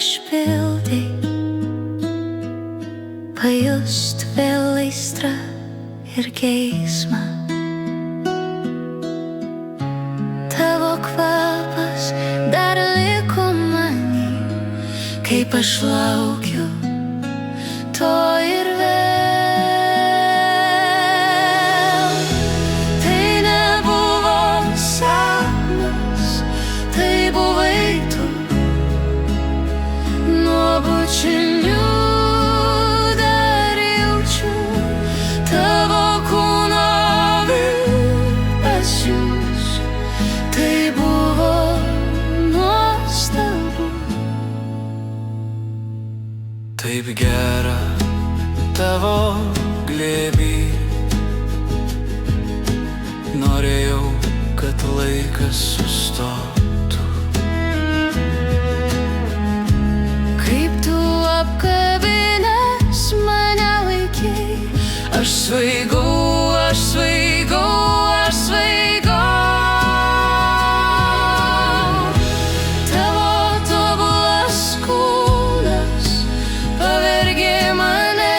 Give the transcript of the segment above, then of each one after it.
išpildei, pajust vėl aistrą ir geismą. Tavo kvapas dar liko many, kaip aš laukiu to ir vėl. Tai nebuvo sapnas, tai buvai tu. Nuo bučinių dar jaučiu tavo kūno virpesius. Tai buvo nuostabu. Taip gera tavo glėby. Norėjau, kad laikas sustotų. Kaip tu apkabinęs mane laikei, aš svaigau, aš svaigau, aš svaigau. Tavo tobulas kūnas pavergė mane,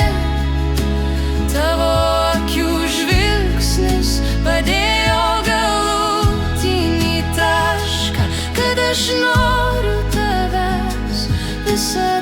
tavo akių žvilgsnis padėjo galutinį tašką, kad aš noriu tavęs visada.